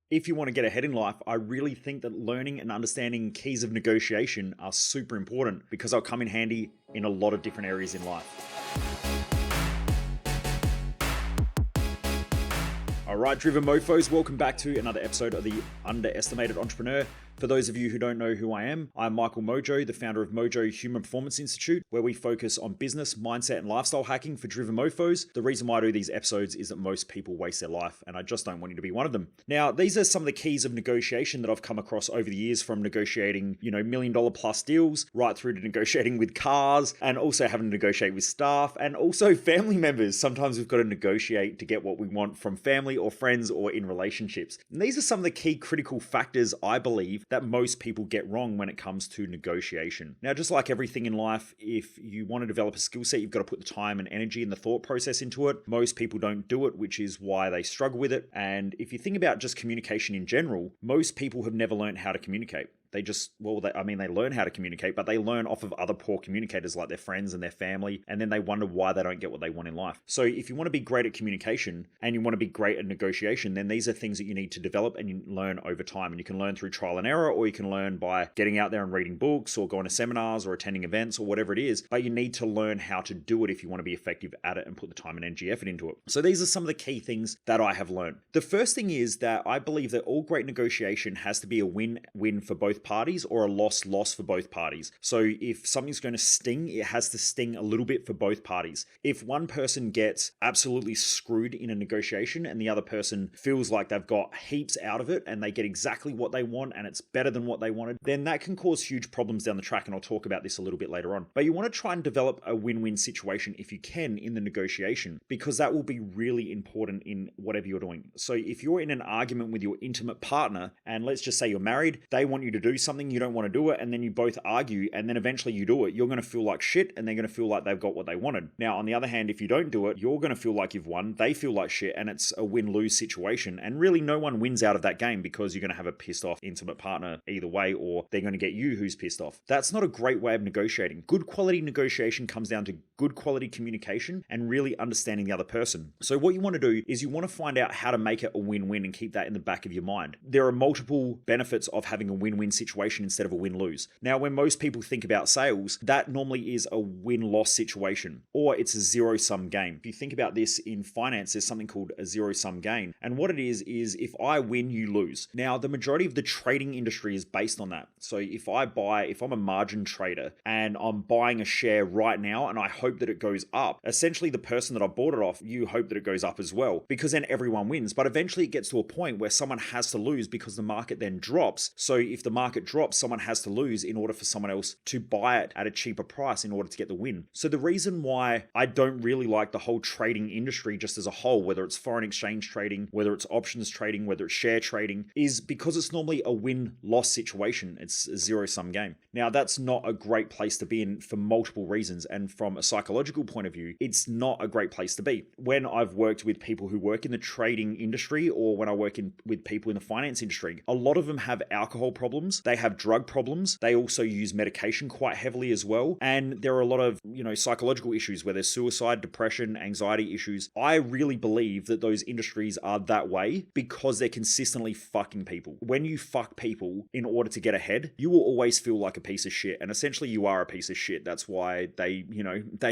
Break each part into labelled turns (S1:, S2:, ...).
S1: If you want to get ahead in life, I really think that learning and understanding keys of negotiation are super important because they'll come in handy in a lot of different areas in life. All right, Driven Mofos, welcome back to another episode of The Underestimated Entrepreneur. For those of you who don't know who I am, I'm Michael Mojo, the founder of Mojo Human Performance Institute, where we focus on business, mindset, and lifestyle hacking for driven mofos. The reason why I do these episodes is that most people waste their life, and I just don't want you to be one of them. Now, these are some of the keys of negotiation that I've come across over the years, from negotiating, $1 million plus deals, right through to negotiating with cars, and also having to negotiate with staff, and also family members. Sometimes we've got to negotiate to get what we want from family or friends or in relationships. And these are some of the key critical factors, I believe, that most people get wrong when it comes to negotiation. Now, just like everything in life, if you want to develop a skill set, you've got to put the time and energy and the thought process into it. Most people don't do it, which is why they struggle with it. And if you think about just communication in general, most people have never learned how to communicate. They learn how to communicate, but they learn off of other poor communicators like their friends and their family, and then they wonder why they don't get what they want in life. So if you want to be great at communication and you want to be great at negotiation, then these are things that you need to develop and you learn over time. And you can learn through trial and error, or you can learn by getting out there and reading books or going to seminars or attending events or whatever it is. But you need to learn how to do it if you want to be effective at it and put the time and energy effort into it. So these are some of the key things that I have learned. The first thing is that I believe that all great negotiation has to be a win-win for both parties, or a loss-loss for both parties. So if something's going to sting, it has to sting a little bit for both parties. If one person gets absolutely screwed in a negotiation and the other person feels like they've got heaps out of it and they get exactly what they want and it's better than what they wanted, then that can cause huge problems down the track, and I'll talk about this a little bit later on. But you want to try and develop a win-win situation if you can in the negotiation, because that will be really important in whatever you're doing. So if you're in an argument with your intimate partner, and let's just say you're married, they want you to do something, you don't want to do it, and then you both argue, and then eventually you do it, you're going to feel like shit, and they're going to feel like they've got what they wanted. Now, on the other hand, if you don't do it, you're going to feel like you've won, they feel like shit, and it's a win-lose situation, and really no one wins out of that game, because you're going to have a pissed off intimate partner either way, or they're going to get you who's pissed off. That's not a great way of negotiating. Good quality negotiation comes down to good quality communication and really understanding the other person. So what you want to do is you want to find out how to make it a win-win and keep that in the back of your mind. There are multiple benefits of having a win-win situation instead of a win-lose. Now, when most people think about sales, that normally is a win-loss situation, or it's a zero-sum game. If you think about this in finance, there's something called a zero-sum game. And what it is if I win, you lose. Now, the majority of the trading industry is based on that. So if I'm a margin trader and I'm buying a share right now and I hope that it goes up, essentially the person that I bought it off, you hope that it goes up as well, because then everyone wins. But eventually it gets to a point where someone has to lose because the market then drops. So if the market drops, someone has to lose in order for someone else to buy it at a cheaper price in order to get the win. So the reason why I don't really like the whole trading industry just as a whole, whether it's foreign exchange trading, whether it's options trading, whether it's share trading, is because it's normally a win-loss situation. It's a zero-sum game. Now, that's not a great place to be in for multiple reasons. And from a psychological point of view, it's not a great place to be. When I've worked with people who work in the trading industry, or when I work with people in the finance industry, a lot of them have alcohol problems. They have drug problems. They also use medication quite heavily as well. And there are a lot of, psychological issues where there's suicide, depression, anxiety issues. I really believe that those industries are that way because they're consistently fucking people. When you fuck people in order to get ahead, you will always feel like a piece of shit. And essentially you are a piece of shit. That's why they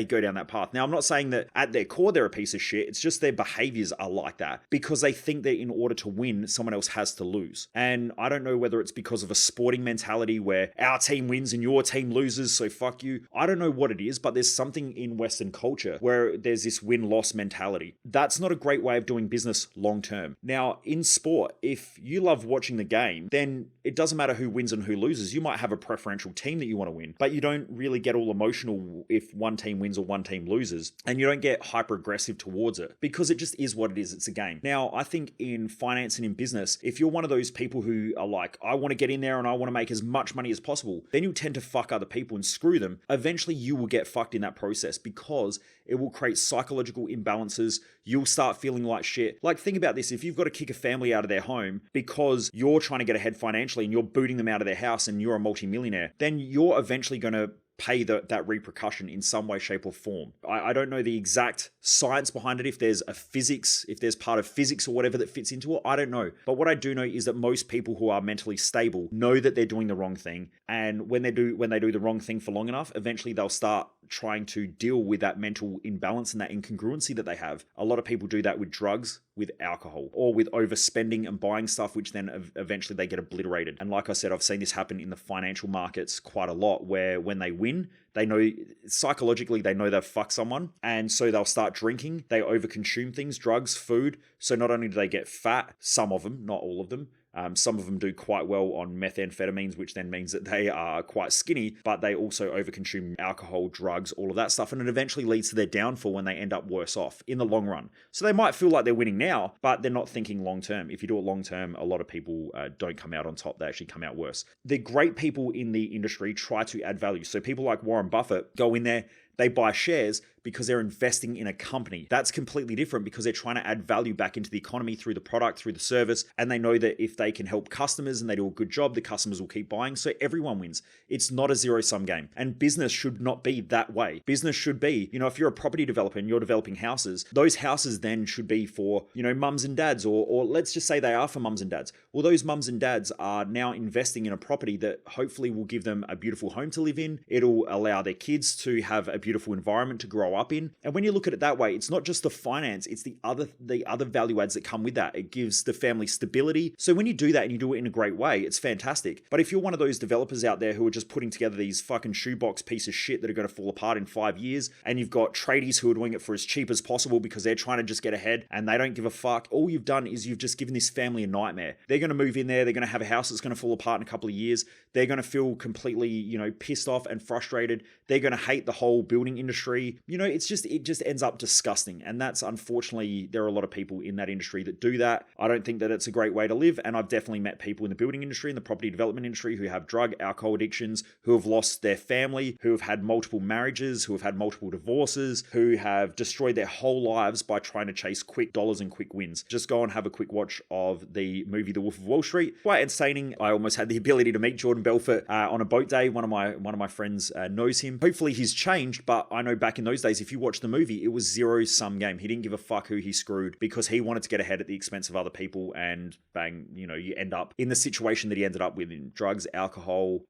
S1: go down that path. Now, I'm not saying that at their core they're a piece of shit. It's just their behaviors are like that because they think that in order to win, someone else has to lose. And I don't know whether it's because of a sporting mentality where our team wins and your team loses, so fuck you. I don't know what it is, but there's something in Western culture where there's this win-loss mentality. That's not a great way of doing business long term. Now, in sport, if you love watching the game, then it doesn't matter who wins and who loses. You might have a preferential team that you want to win, but you don't really get all emotional if one team wins or one team loses, and you don't get hyper aggressive towards it because it just is what it is. It's a game. Now, I think in finance and in business, if you're one of those people who are like, I want to get in there and I want to make as much money as possible, then you'll tend to fuck other people and screw them. Eventually, you will get fucked in that process because it will create psychological imbalances. You'll start feeling like shit. Like, think about this. If you've got to kick a family out of their home because you're trying to get ahead financially and you're booting them out of their house and you're a multimillionaire, then you're eventually going to pay that repercussion in some way, shape, or form. I don't know the exact science behind it, if there's part of physics or whatever that fits into it, I don't know. But what I do know is that most people who are mentally stable know that they're doing the wrong thing. And when they do the wrong thing for long enough, eventually they'll start trying to deal with that mental imbalance and that incongruency that they have. A lot of people do that with drugs, with alcohol, or with overspending and buying stuff, which then eventually they get obliterated. And like I said, I've seen this happen in the financial markets quite a lot, where when they win, they know psychologically they've fucked someone, and so they'll start drinking. They overconsume things, drugs, food. So not only do they get fat, some of them, not all of them. Some of them do quite well on methamphetamines, which then means that they are quite skinny, but they also overconsume alcohol, drugs, all of that stuff. And it eventually leads to their downfall when they end up worse off in the long run. So they might feel like they're winning now, but they're not thinking long term. If you do it long term, a lot of people don't come out on top. They actually come out worse. The great people in the industry try to add value. So people like Warren Buffett go in there, they buy shares because they're investing in a company. That's completely different, because they're trying to add value back into the economy through the product, through the service. And they know that if they can help customers and they do a good job, the customers will keep buying. So everyone wins. It's not a zero-sum game. And business should not be that way. Business should be, if you're a property developer and you're developing houses, those houses then should be for, mums and dads, or let's just say they are for mums and dads. Well, those mums and dads are now investing in a property that hopefully will give them a beautiful home to live in. It'll allow their kids to have a beautiful environment to grow up in. And when you look at it that way, it's not just the finance, it's the other value adds that come with that. It gives the family stability. So when you do that and you do it in a great way, it's fantastic. But if you're one of those developers out there who are just putting together these fucking shoebox piece of shit that are going to fall apart in 5 years, and you've got tradies who are doing it for as cheap as possible because they're trying to just get ahead and they don't give a fuck, all you've done is you've just given this family a nightmare. They're going to move in there, they're going to have a house that's going to fall apart in a couple of years. They're going to feel completely, pissed off and frustrated. They're going to hate the whole building industry. It just ends up disgusting. And that's, unfortunately, there are a lot of people in that industry that do that. I don't think that it's a great way to live. And I've definitely met people in the building industry and the property development industry who have drug, alcohol addictions, who have lost their family, who have had multiple marriages, who have had multiple divorces, who have destroyed their whole lives by trying to chase quick dollars and quick wins. Just go and have a quick watch of the movie The Wolf of Wall Street. Quite entertaining. I almost had the ability to meet Jordan Belfort on a boat day. One of my friends knows him. Hopefully he's changed, but I know back in those days, if you watch the movie, it was zero-sum game. He didn't give a fuck who he screwed because he wanted to get ahead at the expense of other people, and bang, you end up in the situation that he ended up with, in drugs, alcohol,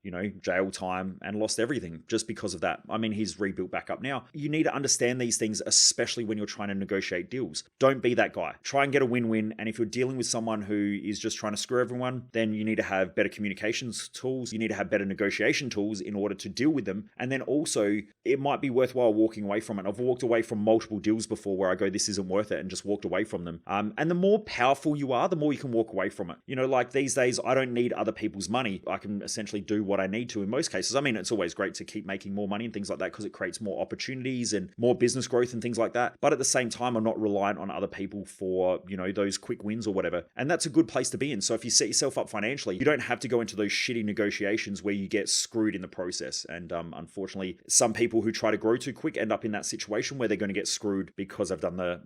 S1: jail time, and lost everything just because of that. I mean, he's rebuilt back up now. You need to understand these things, especially when you're trying to negotiate deals. Don't be that guy. Try and get a win-win. And if you're dealing with someone who is just trying to screw everyone, then you need to have better communications tools. You need to have better negotiation tools in order to deal with them. And then also, it might be worthwhile walking away from it. I've walked away from multiple deals before where I go, this isn't worth it, and just walked away from them. And the more powerful you are, the more you can walk away from it. Like these days, I don't need other people's money. I can essentially do what I need to in most cases. I mean, it's always great to keep making more money and things like that because it creates more opportunities and more business growth and things like that. But at the same time, I'm not reliant on other people for, those quick wins or whatever. And that's a good place to be in. So if you set yourself up financially, you don't have to go into those shitty negotiations where you get screwed in the process. And unfortunately, some people who try to grow too quick end up in that situation where they're going to get screwed because they've done the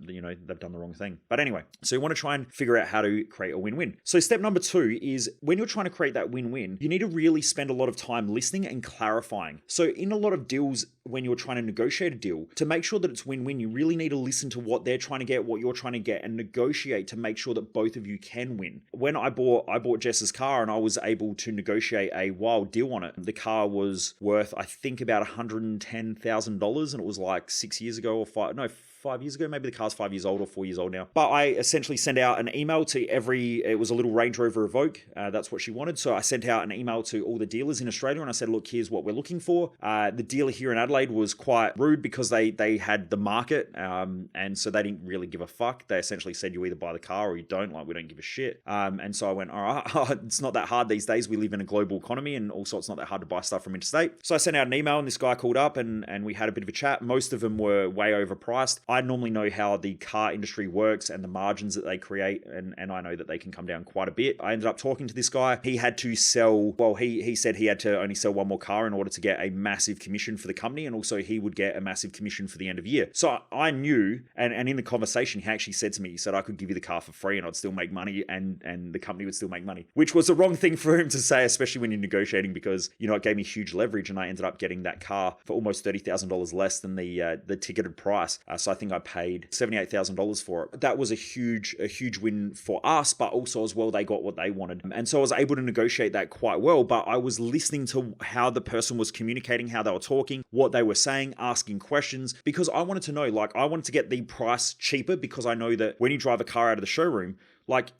S1: wrong thing. But anyway, so you want to try and figure out how to create a win-win. So step number 2 is, when you're trying to create that win-win, you need to really spend a lot of time listening and clarifying. So in a lot of deals, when you're trying to negotiate a deal, to make sure that it's win-win, you really need to listen to what they're trying to get, what you're trying to get, and negotiate to make sure that both of you can win. When I bought Jess's car, and I was able to negotiate a wild deal on it. The car was worth, I think, about $110,000, and it was like 6 years ago or 5 years ago. Maybe the car's 5 years old or 4 years old now. But I essentially sent out an email to it was a little Range Rover Evoque. That's what she wanted. So I sent out an email to all the dealers in Australia, and I said, look, here's what we're looking for. The dealer here in Adelaide was quite rude because they had the market, and so they didn't really give a fuck. They essentially said, you either buy the car or you don't. Like, we don't give a shit. And so I went, all right, it's not that hard these days. We live in a global economy, and also it's not that hard to buy stuff from interstate. So I sent out an email, and this guy called up, and we had a bit of a chat. Most of them were way overpriced. I normally know how the car industry works and the margins that they create, and I know that they can come down quite a bit. I ended up talking to this guy. He had to sell, well, he said he had to only sell one more car in order to get a massive commission for the company, and also he would get a massive commission for the end of year. So I knew, and in the conversation, he actually said to me, he said, I could give you the car for free and I'd still make money, and the company would still make money, which was the wrong thing for him to say, especially when you're negotiating, because, you know, it gave me huge leverage, and I ended up getting that car for almost $30,000 less than the ticketed price. So I think I paid $78,000 for it. That was a huge win for us, but also as well, they got what they wanted. And so I was able to negotiate that quite well, but I was listening to how the person was communicating, how they were talking, what they were saying, asking questions, because I wanted to know, like, I wanted to get the price cheaper, because I know that when you drive a car out of the showroom, like,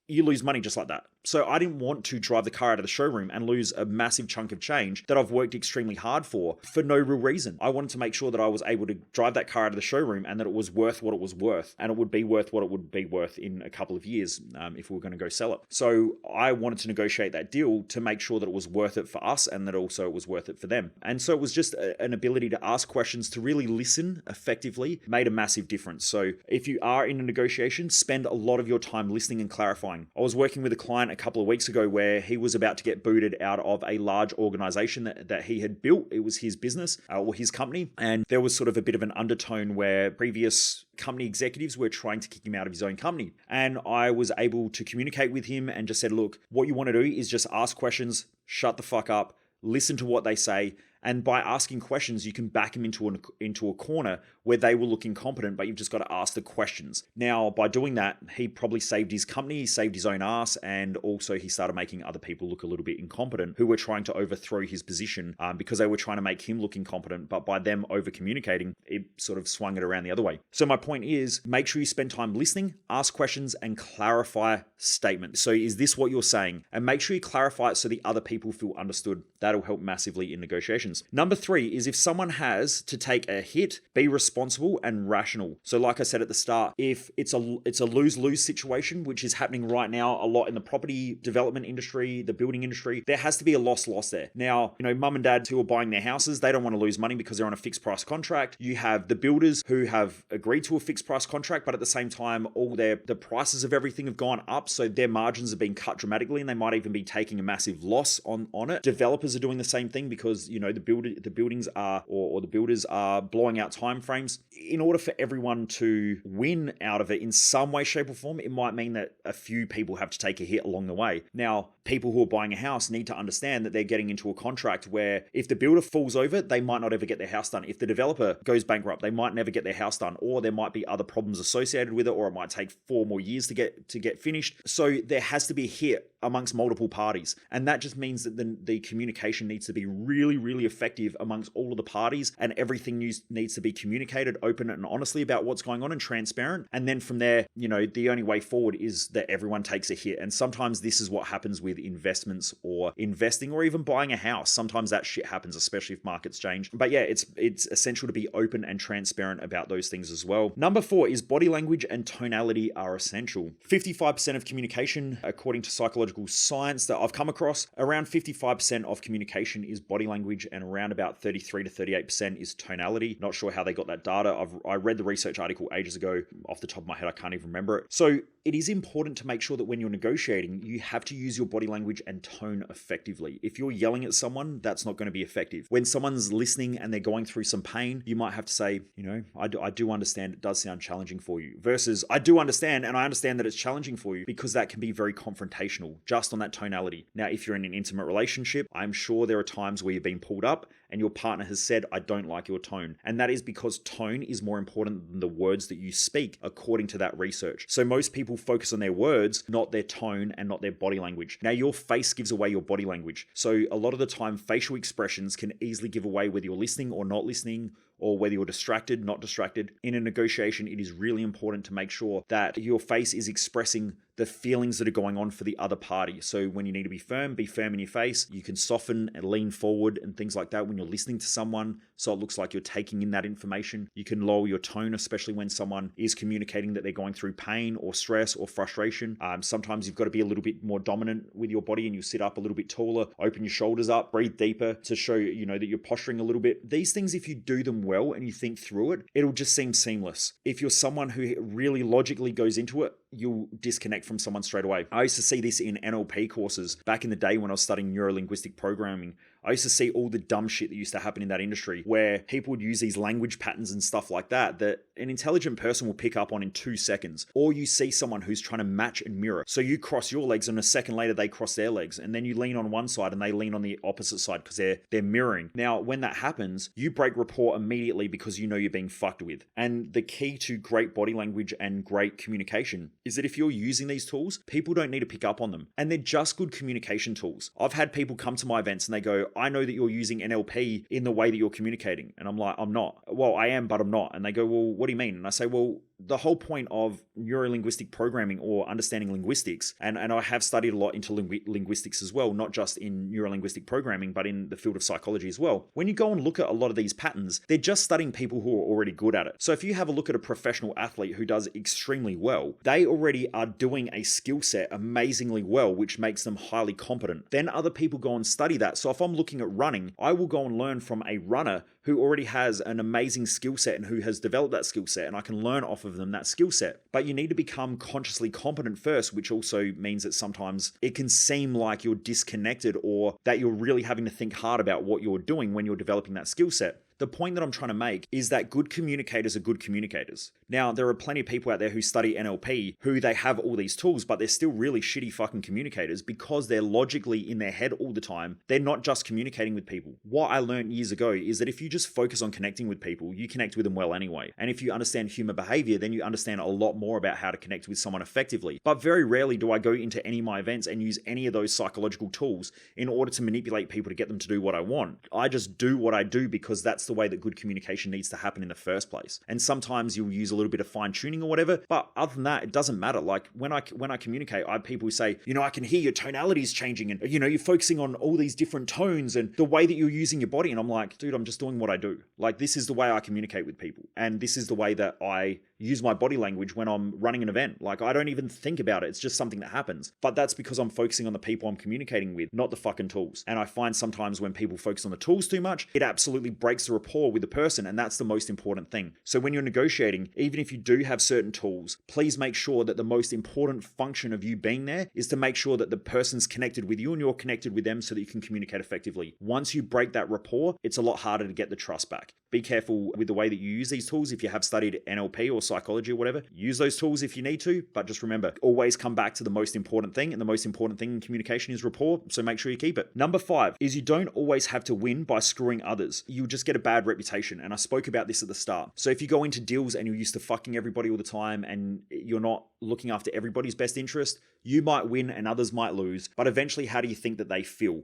S1: you lose money just like that. So I didn't want to drive the car out of the showroom and lose a massive chunk of change that I've worked extremely hard for no real reason. I wanted to make sure that I was able to drive that car out of the showroom and that it was worth what it was worth, and it would be worth what it would be worth in a couple of years if we were going to go sell it. So I wanted to negotiate that deal to make sure that it was worth it for us and that also it was worth it for them. And so it was just an ability to ask questions, to really listen effectively, made a massive difference. So if you are in a negotiation, spend a lot of your time listening and clarifying. I was working with a client a couple of weeks ago where he was about to get booted out of a large organization that he had built. It was his business or his company. And there was sort of a bit of an undertone where previous company executives were trying to kick him out of his own company. And I was able to communicate with him and just said, look, what you want to do is just ask questions, shut the fuck up, listen to what they say. And by asking questions, you can back them into a corner where they will look incompetent, but you've just got to ask the questions. Now, by doing that, he probably saved his company, he saved his own ass, and also he started making other people look a little bit incompetent who were trying to overthrow his position because they were trying to make him look incompetent. But by them over communicating, it sort of swung it around the other way. So my point is, make sure you spend time listening, ask questions, and clarify statements. So is this what you're saying? And make sure you clarify it so the other people feel understood. That'll help massively in negotiations. Number 3 is if someone has to take a hit, be responsible and rational. So like I said at the start, if it's a lose-lose situation, which is happening right now a lot in the property development industry, the building industry, there has to be a loss there. Now, you know, mum and dad who are buying their houses, they don't want to lose money because they're on a fixed price contract. You have the builders who have agreed to a fixed price contract, but at the same time, the prices of everything have gone up. So their margins have been cut dramatically and they might even be taking a massive loss on it. Developers are doing the same thing because, you know, the buildings are, or the builders are blowing out timeframes. In order for everyone to win out of it in some way, shape, or form, it might mean that a few people have to take a hit along the way. Now, people who are buying a house need to understand that they're getting into a contract where if the builder falls over, they might not ever get their house done. If the developer goes bankrupt, they might never get their house done, or there might be other problems associated with it, or it might take 4 more years to get finished. So there has to be a hit amongst multiple parties. And that just means that the communication needs to be really, really effective amongst all of the parties, and everything needs to be communicated open and honestly about what's going on and transparent. And then from there, you know, the only way forward is that everyone takes a hit. And sometimes this is what happens with investments or investing or even buying a house. Sometimes that shit happens, especially if markets change. But yeah, it's essential to be open and transparent about those things as well. Number 4 is body language and tonality are essential. 55% of communication, according to psychological science that I've come across, around 55% of communication is body language and around about 33 to 38% is tonality. Not sure how they got that data. I read the research article ages ago. Off the top of my head, I can't even remember it. So it is important to make sure that when you're negotiating, you have to use your body language and tone effectively. If you're yelling at someone, that's not going to be effective. When someone's listening and they're going through some pain, you might have to say, you know, I do understand it does sound challenging for you, versus I do understand and I understand that it's challenging for you, because that can be very confrontational just on that tonality. Now, if you're in an intimate relationship, I'm sure there are times where you've been pulled up and your partner has said, I don't like your tone. And that is because tone is more important than the words that you speak, according to that research. So most people focus on their words, not their tone and not their body language. Now, your face gives away your body language. So a lot of the time, facial expressions can easily give away whether you're listening or not listening, or whether you're distracted, not distracted. In a negotiation, it is really important to make sure that your face is expressing the feelings that are going on for the other party. So when you need to be firm in your face. You can soften and lean forward and things like that when you're listening to someone, so it looks like you're taking in that information. You can lower your tone, especially when someone is communicating that they're going through pain or stress or frustration. Sometimes you've got to be a little bit more dominant with your body, and you sit up a little bit taller, open your shoulders up, breathe deeper to show that you're posturing a little bit. These things, if you do them well and you think through it, it'll just seem seamless. If you're someone who really logically goes into it, you'll disconnect from someone straight away. I used to see this in NLP courses back in the day when I was studying neuro-linguistic programming. I used to see all the dumb shit that used to happen in that industry where people would use these language patterns and stuff like that an intelligent person will pick up on in 2 seconds. Or you see someone who's trying to match and mirror. So you cross your legs and a second later they cross their legs, and then you lean on one side and they lean on the opposite side because they're mirroring. Now, when that happens, you break rapport immediately because you know you're being fucked with. And the key to great body language and great communication is that if you're using these tools, people don't need to pick up on them. And they're just good communication tools. I've had people come to my events and they go, I know that you're using NLP in the way that you're communicating. And I'm like, I'm not. Well, I am, but I'm not. And they go, well, what do you mean? And I say, well, the whole point of neuro-linguistic programming or understanding linguistics, and I have studied a lot into linguistics as well, not just in neuro-linguistic programming, but in the field of psychology as well. When you go and look at a lot of these patterns, they're just studying people who are already good at it. So if you have a look at a professional athlete who does extremely well, they already are doing a skill set amazingly well, which makes them highly competent. Then other people go and study that. So if I'm looking at running, I will go and learn from a runner who already has an amazing skill set and who has developed that skill set, and I can learn off of them that skill set. But you need to become consciously competent first, which also means that sometimes it can seem like you're disconnected or that you're really having to think hard about what you're doing when you're developing that skill set. The point that I'm trying to make is that good communicators are good communicators. Now, there are plenty of people out there who study NLP who they have all these tools, but they're still really shitty fucking communicators because they're logically in their head all the time. They're not just communicating with people. What I learned years ago is that if you just focus on connecting with people, you connect with them well anyway. And if you understand human behavior, then you understand a lot more about how to connect with someone effectively. But very rarely do I go into any of my events and use any of those psychological tools in order to manipulate people to get them to do what I want. I just do what I do because that's the way that good communication needs to happen in the first place. And sometimes you'll use a little bit of fine tuning or whatever, but other than that, it doesn't matter. Like when I communicate, I have people who say, I can hear your tonalities changing and, you're focusing on all these different tones and the way that you're using your body. And I'm like, dude, I'm just doing what I do. Like, this is the way I communicate with people. And this is the way that I use my body language when I'm running an event. Like, I don't even think about it. It's just something that happens. But that's because I'm focusing on the people I'm communicating with, not the fucking tools. And I find sometimes when people focus on the tools too much, it absolutely breaks the rapport with the person. And that's the most important thing. So when you're negotiating, even if you do have certain tools, please make sure that the most important function of you being there is to make sure that the person's connected with you and you're connected with them so that you can communicate effectively. Once you break that rapport, it's a lot harder to get the trust back. Be careful with the way that you use these tools. If you have studied NLP or psychology or whatever, use those tools if you need to, but just remember, always come back to the most important thing, and the most important thing in communication is rapport, so make sure you keep it. Number 5 is you don't always have to win by screwing others. You'll just get a bad reputation, and I spoke about this at the start. So if you go into deals and you're used to fucking everybody all the time and you're not looking after everybody's best interest, you might win and others might lose, but eventually how do you think that they feel?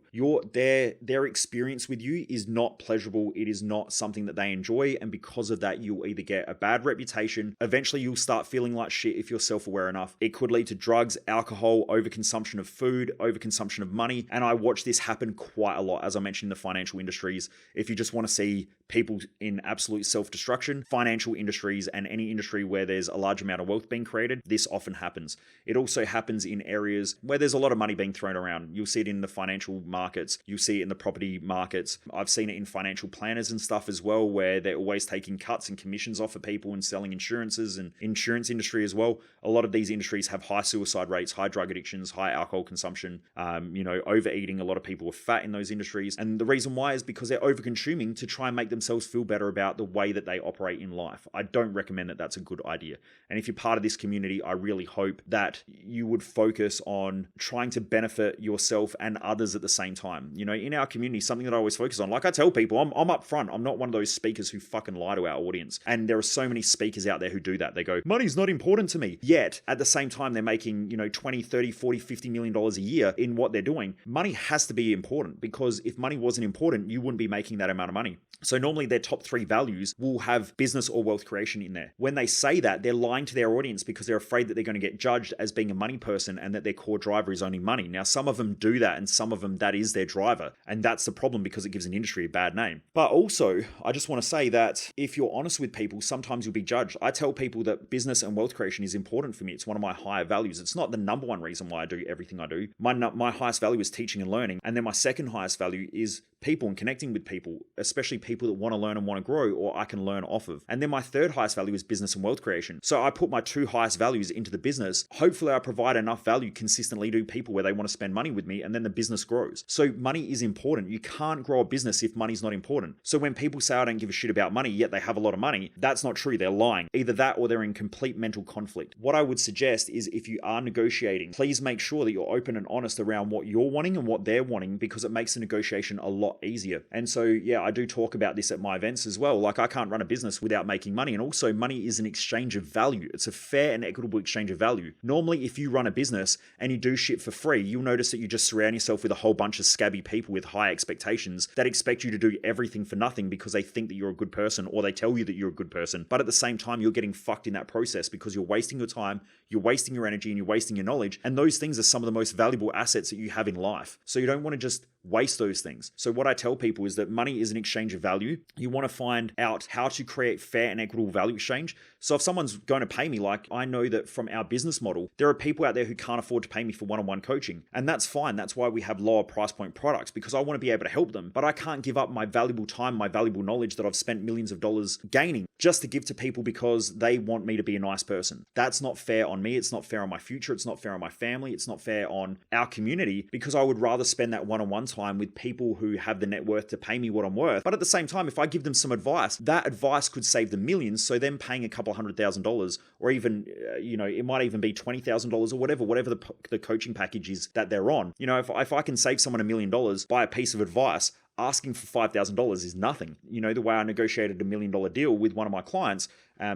S1: Their experience with you is not pleasurable. It is not something that they enjoy, and because of that, you'll either get a bad reputation. Eventually, you'll start feeling like shit if you're self-aware enough. It could lead to drugs, alcohol, overconsumption of food, overconsumption of money, and I watch this happen quite a lot, as I mentioned, in the financial industries. If you just want to see people in absolute self-destruction, financial industries and any industry where there's a large amount of wealth being created, this often happens. It also happens in areas where there's a lot of money being thrown around. You'll see it in the financial markets. You'll see it in the property markets. I've seen it in financial planners and stuff as well, where they're always taking cuts and commissions off of people and selling insurances, and insurance industry as well. A lot of these industries have high suicide rates, high drug addictions, high alcohol consumption, overeating. A lot of people are fat in those industries. And the reason why is because they're over-consuming to try and make themselves feel better about the way that they operate in life. I don't recommend that that's a good idea. And if you're part of this community, I really hope that you would focus on trying to benefit yourself and others at the same time. In our community, something that I always focus on, like I tell people, I'm up front. I'm not one of those speakers who fucking lie to our audience. And there are so many speakers out there who do that. They go, money's not important to me. Yet, at the same time, they're making, 20, 30, 40, $50 million a year in what they're doing. Money has to be important, because if money wasn't important, you wouldn't be making that amount of money. So normally their top 3 values will have business or wealth creation in there. When they say that, they're lying to their audience because they're afraid that they're going to get judged as being a money person person and that their core driver is only money. Now, some of them do that, and some of them, that is their driver. And that's the problem, because it gives an industry a bad name. But also, I just want to say that if you're honest with people, sometimes you'll be judged. I tell people that business and wealth creation is important for me. It's one of my higher values. It's not the number one reason why I do everything I do. My highest value is teaching and learning. And then my second highest value is people and connecting with people, especially people that want to learn and want to grow, or I can learn off of. And then my third highest value is business and wealth creation. So I put my two highest values into the business. Hopefully I provide enough value consistently to people where they want to spend money with me, and then the business grows. So money is important. You can't grow a business if money's not important. So when people say I don't give a shit about money, yet they have a lot of money, that's not true. They're lying. Either that or they're in complete mental conflict. What I would suggest is, if you are negotiating, please make sure that you're open and honest around what you're wanting and what they're wanting, because it makes the negotiation a lot easier. And so, yeah, I do talk about this at my events as well. Like, I can't run a business without making money. And also, money is an exchange of value. It's a fair and equitable exchange of value. Normally, if you run a business and you do shit for free, you'll notice that you just surround yourself with a whole bunch of scabby people with high expectations that expect you to do everything for nothing because they think that you're a good person, or they tell you that you're a good person. But at the same time, you're getting fucked in that process, because you're wasting your time, you're wasting your energy, and you're wasting your knowledge. And those things are some of the most valuable assets that you have in life. So you don't want to just waste those things. So what I tell people is that money is an exchange of value. You want to find out how to create fair and equitable value exchange. So if someone's going to pay me, like, I know that from our business model, there are people out there who can't afford to pay me for one-on-one coaching. And that's fine. That's why we have lower price point products, because I want to be able to help them. But I can't give up my valuable time, my valuable knowledge that I've spent millions of dollars gaining just to give to people because they want me to be a nice person. That's not fair on me. It's not fair on my future. It's not fair on my family. It's not fair on our community, because I would rather spend that one-on-one time with people who have the net worth to pay me what I'm worth. But at the same time, if I give them some advice, that advice could save them millions. So them paying a couple $100,000, or even, it might even be $20,000 or whatever the coaching package is that they're on. If I can save someone $1 million by a piece of advice, asking for $5,000 is nothing. The way I negotiated $1 million deal with one of my clients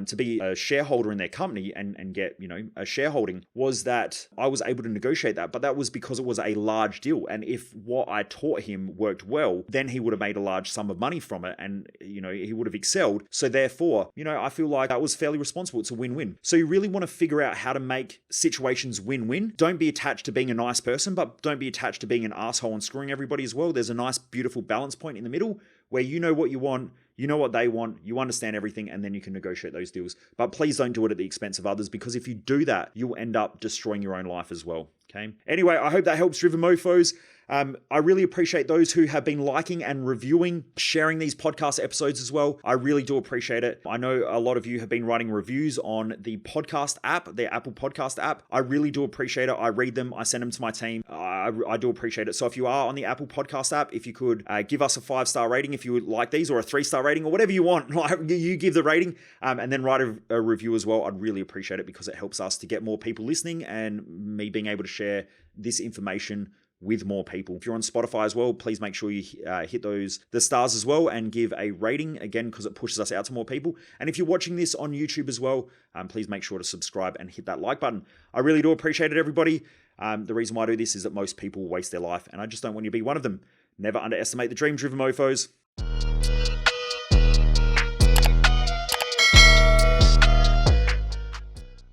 S1: to be a shareholder in their company and get, a shareholding, was that I was able to negotiate that. But that was because it was a large deal. And if what I taught him worked well, then he would have made a large sum of money from it, and, he would have excelled. So therefore, I feel like that was fairly responsible. It's a win-win. So you really want to figure out how to make situations win-win. Don't be attached to being a nice person, but don't be attached to being an asshole and screwing everybody as well. There's a nice, beautiful balance point in the middle where you know what you want, you know what they want, you understand everything, and then you can negotiate those deals. But please don't do it at the expense of others, because if you do that, you'll end up destroying your own life as well. Okay. Anyway, I hope that helps, Driven Mofos. I really appreciate those who have been liking and reviewing, sharing these podcast episodes as well. I really do appreciate it. I know a lot of you have been writing reviews on the podcast app, the Apple Podcast app. I really do appreciate it. I read them. I send them to my team. I do appreciate it. So if you are on the Apple Podcast app, if you could give us a 5-star rating if you would like these, or a 3-star rating, or whatever you want, you give the rating, and then write a review as well. I'd really appreciate it, because it helps us to get more people listening and me being able to share this information with more people. If you're on Spotify as well, please make sure you hit the stars as well and give a rating, again, because it pushes us out to more people. And if you're watching this on YouTube as well, please make sure to subscribe and hit that like button. I really do appreciate it, everybody. The reason why I do this is that most people waste their life, and I just don't want you to be one of them. Never underestimate the dream, Driven Mofos.